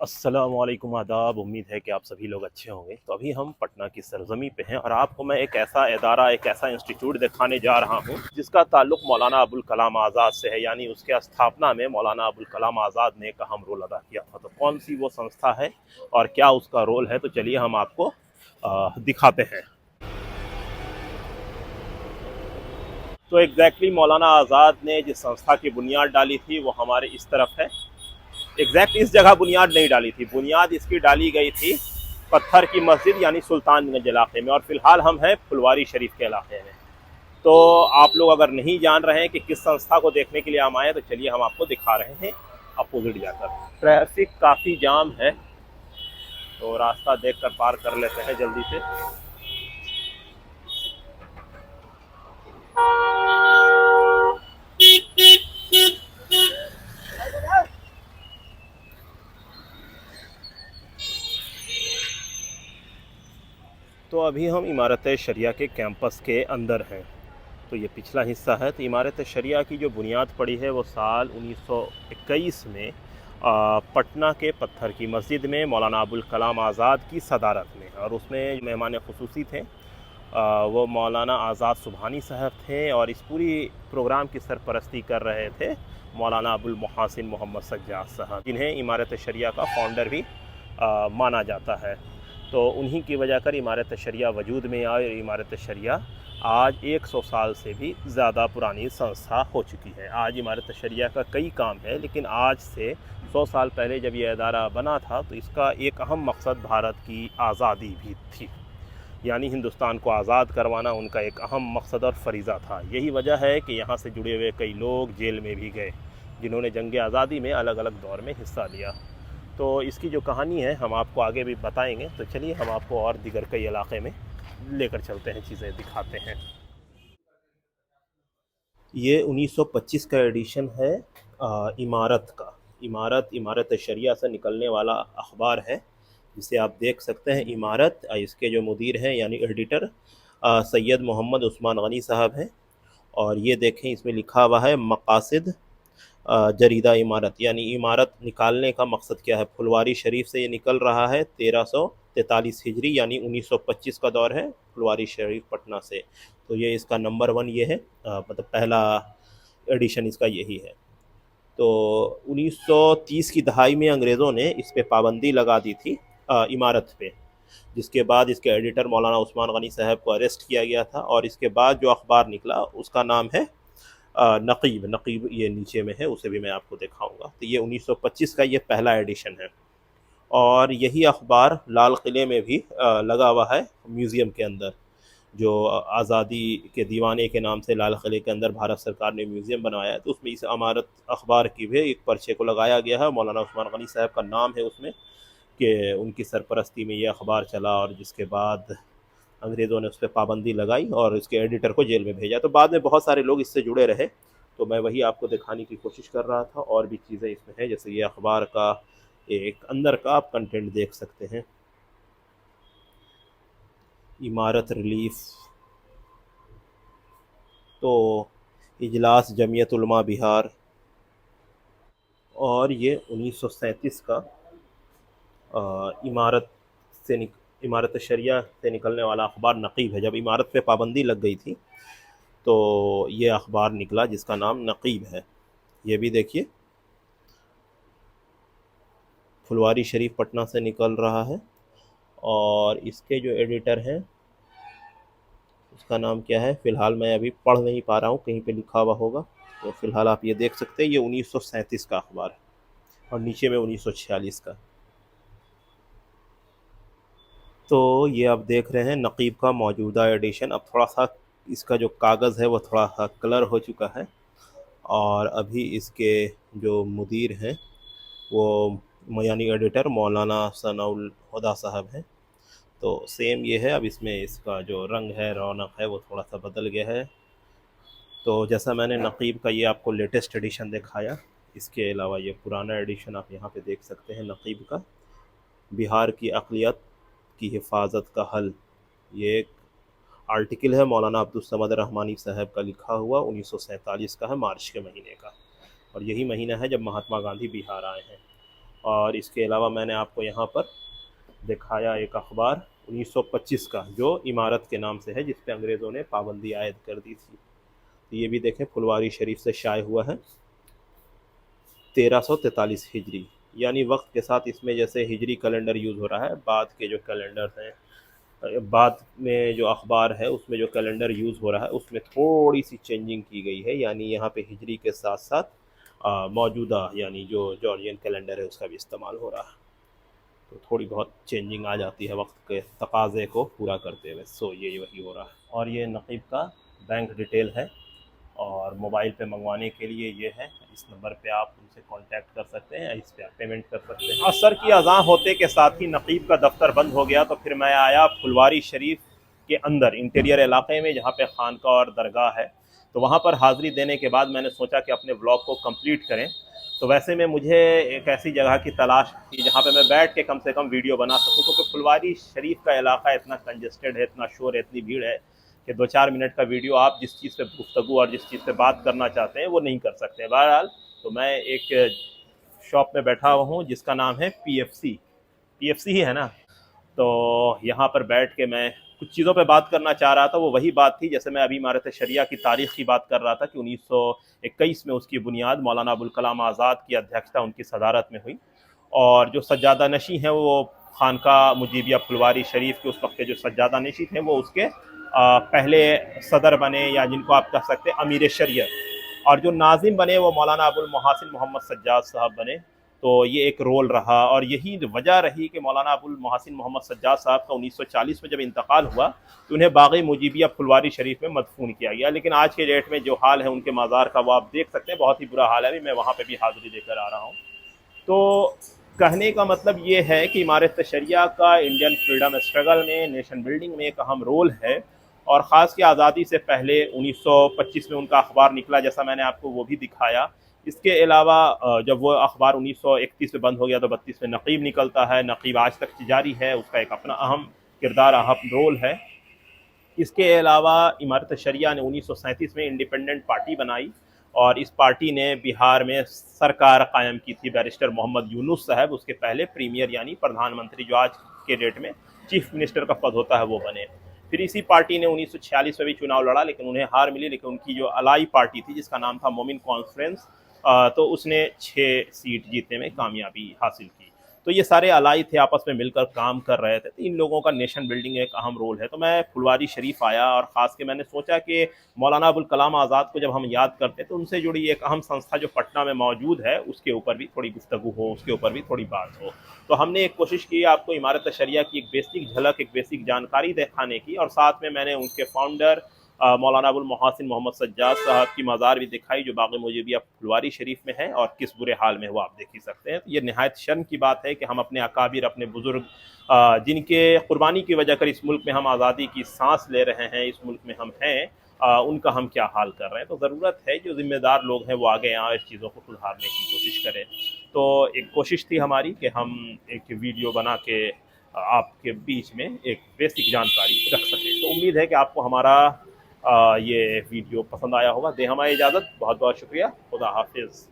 अस्सलामुअलैकुम आदाब। उम्मीद है कि आप सभी लोग अच्छे होंगे। तो अभी हम पटना की सरजमी पे हैं और आपको मैं एक ऐसा इदारा, एक ऐसा इंस्टीट्यूट दिखाने जा रहा हूँ जिसका ताल्लुक मौलाना अबुल कलाम आज़ाद से है। यानी उसके स्थापना में मौलाना अबुल कलाम आज़ाद ने एक अहम रोल अदा किया था। तो कौन सी वो संस्था है और क्या उसका रोल है, तो चलिए हम आपको दिखाते हैं। तो मौलाना आज़ाद ने जिस संस्था की बुनियाद डाली थी वो हमारे इस तरफ है। इस जगह बुनियाद नहीं डाली थी, बुनियाद इसकी डाली गई थी पत्थर की मस्जिद यानी सुल्तानगंज इलाके में, और फिलहाल हम हैं फुलवारी शरीफ के इलाके में। तो आप लोग अगर नहीं जान रहे हैं कि किस संस्था को देखने के लिए हम आए, तो चलिए हम आपको दिखा रहे हैं अपोजिट जाकर। ट्रैफिक काफ़ी जाम है तो रास्ता देखकर पार कर लेते हैं जल्दी से। तो अभी हम इमारत शरिया के कैंपस के अंदर हैं। तो ये पिछला हिस्सा है। तो इमारत शरिया की जो बुनियाद पड़ी है वो साल 1921 में पटना के पत्थर की मस्जिद में मौलाना अबुल कलाम आज़ाद की सदारत में, और उसमें मेहमान खुसूसी थे वो मौलाना आज़ाद सुबहानी साहब थे, और इस पूरी प्रोग्राम की सरपरस्ती कर रहे थे मौलाना अबुल मोहसिन मोहम्मद सज्जाद साहब, जिन्हें इमारत शरिया का फाउंडर भी माना जाता है। तो उन्हीं की वजह कर इमारत शरिया वजूद में आई, और इमारत शरिया आज 100 साल से भी ज़्यादा पुरानी संस्था हो चुकी है। आज इमारत शरिया का कई काम है, लेकिन आज से 100 साल पहले जब यह अदारा बना था तो इसका एक अहम मकसद भारत की आज़ादी भी थी। यानी हिंदुस्तान को आज़ाद करवाना उनका एक अहम मकसद और फरीज़ा था। यही वजह है कि यहाँ से जुड़े हुए कई लोग जेल में भी गए, जिन्होंने जंग आज़ादी में अलग अलग दौर में हिस्सा लिया। तो इसकी जो कहानी है हम आपको आगे भी बताएंगे। तो चलिए हम आपको और दिगर कई इलाके में लेकर चलते हैं, चीज़ें दिखाते हैं। ये 1925 का एडिशन है इमारत का। इमारत शरिया से निकलने वाला अखबार है, जिसे आप देख सकते हैं। इमारत, इसके जो मुदीर हैं यानी एडिटर सैयद मोहम्मद उस्मान गनी साहब हैं। और ये देखें, इसमें लिखा हुआ है मकासिद जरीदा इमारत, यानी इमारत निकालने का मकसद क्या है। फुलवारी शरीफ से ये निकल रहा है 1343 हिजरी, यानी 1925 का दौर है फुलवारी शरीफ पटना से। तो ये इसका नंबर 1 ये है, मतलब पहला एडिशन इसका यही है। तो 1930 की दहाई में अंग्रेज़ों ने इस पर पाबंदी लगा दी थी इमारत पे, जिसके बाद इसके एडिटर मौलाना उस्मान गनी साहब को अरेस्ट किया गया था। और इसके बाद जो अखबार निकला उसका नाम है नकीब, ये नीचे में है, उसे भी मैं आपको दिखाऊंगा। तो ये 1925 का ये पहला एडिशन है, और यही अखबार लाल किले में भी लगा हुआ है म्यूज़ियम के अंदर। जो आज़ादी के दीवाने के नाम से लाल किले के अंदर भारत सरकार ने म्यूज़ियम बनवाया है, तो उसमें इस इमारत अखबार की भी एक पर्चे को लगाया गया है। मौलाना उस्मान गनी साहब का नाम है उसमें, कि उनकी सरपरस्ती में ये अखबार चला, और जिसके बाद अंग्रेज़ों ने उस पर पाबंदी लगाई और इसके एडिटर को जेल में भेजा। तो बाद में बहुत सारे लोग इससे जुड़े रहे, तो मैं वही आपको दिखाने की कोशिश कर रहा था। और भी चीज़ें इसमें हैं, जैसे ये अखबार का एक अंदर का आप कंटेंट देख सकते हैं। इमारत रिलीफ, तो इजलास जमीयत उलमा बिहार, और ये 1937 का इमारत इमारत शरिया से निकलने वाला अखबार नकीब है। जब इमारत पे पाबंदी लग गई थी तो ये अखबार निकला जिसका नाम नकीब है। ये भी देखिए, फुलवारी शरीफ पटना से निकल रहा है, और इसके जो एडिटर हैं उसका नाम क्या है, फ़िलहाल मैं अभी पढ़ नहीं पा रहा हूँ, कहीं पे लिखा हुआ होगा। तो फ़िलहाल आप ये देख सकते हैं, ये 1937 का अखबार है, और नीचे में 1946 का। तो ये आप देख रहे हैं नकीब का मौजूदा एडिशन। अब थोड़ा सा इसका जो कागज़ है वो थोड़ा सा कलर हो चुका है, और अभी इसके जो मुदीर हैं वो यानी एडिटर मौलाना सनाउल हुदा साहब हैं। तो सेम ये है, अब इसमें इसका जो रंग है, रौनक है, वो थोड़ा सा बदल गया है। तो जैसा मैंने नकीब का ये आपको लेटेस्ट एडिशन दिखाया, इसके अलावा ये पुराना एडिशन आप यहाँ पे देख सकते हैं नकीब का। बिहार की अक़लियत की हिफाजत का हल, ये एक आर्टिकल है मौलाना अब्दुल समद रहमानी साहब का लिखा हुआ, 1947 का है, मार्च के महीने का। और यही महीना है जब महात्मा गांधी बिहार आए हैं। और इसके अलावा मैंने आपको यहाँ पर दिखाया एक अखबार 1925 का जो इमारत के नाम से है, जिस पे अंग्रेज़ों ने पाबंदी आयद कर दी थी। तो ये भी देखें फुलवारी शरीफ से शाये हुआ है 1343 हिजरी, यानी वक्त के साथ इसमें जैसे हिजरी कैलेंडर यूज़ हो रहा है, बाद के जो कैलेंडर हैं, बाद में जो अखबार है उसमें जो कैलेंडर यूज़ हो रहा है उसमें थोड़ी सी चेंजिंग की गई है, यानी यहाँ पे हिजरी के साथ साथ मौजूदा यानी जो जॉर्जियन कैलेंडर है उसका भी इस्तेमाल हो रहा है। तो थोड़ी बहुत चेंजिंग आ जाती है वक्त के तकाज़े को पूरा करते हुए। सो ये वही हो रहा है। और ये नक़ीब का बैंक डिटेल है, और मोबाइल पे मंगवाने के लिए ये है, इस नंबर पे आप उनसे कांटेक्ट कर सकते हैं, इस पे आप पेमेंट कर सकते हैं। असर की अज़ान होते के साथ ही नक़ीब का दफ्तर बंद हो गया, तो फिर मैं आया फुलवारी शरीफ के अंदर इंटीरियर इलाके में जहाँ पे खानका और दरगाह है। तो वहाँ पर हाज़िरी देने के बाद मैंने सोचा कि अपने ब्लॉग को कंप्लीट करें। तो वैसे में मुझे एक ऐसी जगह की तलाश थी जहाँ पे मैं बैठ के कम से कम वीडियो बना सकूँ, क्योंकि फुलवारी शरीफ का इलाका इतना कंजस्टेड है, इतना शोर है, इतनी भीड़ है कि 2-4 मिनट का वीडियो आप जिस चीज़ पे गुफ्तगू और जिस चीज़ पे बात करना चाहते हैं वो नहीं कर सकते। बहरहाल तो मैं एक शॉप में बैठा हुआ हूँ जिसका नाम है पीएफसी ही है ना। तो यहाँ पर बैठ के मैं कुछ चीज़ों पे बात करना चाह रहा था। वो वही बात थी, जैसे मैं अभी इमारत शरिया की तारीख़ की बात कर रहा था कि 1921 में उसकी बुनियाद मौलाना अबुल कलाम आज़ाद की अध्यक्षता उनकी सदारत में हुई, और जो सज्जादा नशी हैं वो खानका मुजीबिया फुलवारी शरीफ के उस वक्त के जो सज्जादा नशी थे वो उसके पहले सदर बने, या जिनको आप कह सकते हैं अमीर शरीयत, और जो नाजिम बने वो मौलाना अबुल मोहसिन मोहम्मद सज्जाद साहब बने। तो ये एक रोल रहा, और यही वजह रही कि मौलाना अबुल मोहसिन मोहम्मद सज्जाद साहब का 1940 में जब इंतकाल हुआ तो उन्हें बाग़ी मुजीबिया फुलवारी शरीफ में मदफून किया गया। लेकिन आज के डेट में जो हाल है उनके मज़ार का वो आप देख सकते हैं, बहुत ही बुरा हाल है। अभी मैं वहाँ पर भी हाज़िरी देकर आ रहा हूँ। तो कहने का मतलब ये है कि इमारत शरिया का इंडियन फ्रीडम स्ट्रगल में, नेशन बिल्डिंग में एक अहम रोल है, और ख़ास के आज़ादी से पहले 1925 में उनका अखबार निकला, जैसा मैंने आपको वो भी दिखाया। इसके अलावा जब वो अखबार 1931 में बंद हो गया तो 32 में नक़ीब निकलता है। नक़ीब आज तक जारी है, उसका एक अपना अहम किरदार, अहम रोल है। इसके अलावा इमारत शरिया ने 1937 में इंडिपेंडेंट पार्टी बनाई, और इस पार्टी ने बिहार में सरकार कायम की थी। बैरिस्टर मोहम्मद यूनुस साहब उसके पहले प्रीमियर यानी प्रधानमंत्री, जो आज के डेट में चीफ मिनिस्टर का पद होता है, वो बने। फिर इसी पार्टी ने 1946 में भी चुनाव लड़ा, लेकिन उन्हें हार मिली। लेकिन उनकी जो अलाई पार्टी थी जिसका नाम था मोमिन कॉन्फ्रेंस, तो उसने 6 सीट जीतने में कामयाबी हासिल की। तो ये सारे अलाई थे, आपस में मिलकर काम कर रहे थे। तो इन लोगों का नेशन बिल्डिंग एक अहम रोल है। तो मैं फुलवारी शरीफ आया, और ख़ास के मैंने सोचा कि मौलाना अबुल कलाम आज़ाद को जब हम याद करते हैं तो उनसे जुड़ी एक अहम संस्था जो पटना में मौजूद है उसके ऊपर भी थोड़ी गुफ्तगू हो, उसके ऊपर भी थोड़ी बात हो। तो हमने एक कोशिश की आपको इमारत शरिया की एक बेसिक झलक, एक बेसिक जानकारी दिखाने की, और साथ में मैंने उनके फाउंडर मौलाना अबुल मोहसिन मोहम्मद सज्जाद साहब की मज़ार भी दिखाई, जो बाग़ मुजीबिया फुलवारी शरीफ में है, और किस बुरे हाल में है वो आप देख ही सकते हैं। तो ये नहायत शर्म की बात है कि हम अपने अकाबिर, अपने बुज़ुर्ग, जिनके क़ुरबानी की वजह कर इस मुल्क में हम आज़ादी की सांस ले रहे हैं, इस मुल्क में हम हैं, उनका हम क्या हाल कर रहे हैं। तो ज़रूरत है जो ज़िम्मेदार लोग हैं वो आगे आएँ, इस चीज़ों को सुधारने की कोशिश करें। तो एक कोशिश थी हमारी कि हम एक वीडियो बना के आपके बीच में एक बेसिक जानकारी रख सकें। तो उम्मीद है कि आपको हमारा ये वीडियो पसंद आया होगा। दें हमारी इजाज़त। बहुत बहुत शुक्रिया। खुदा हाफिज़।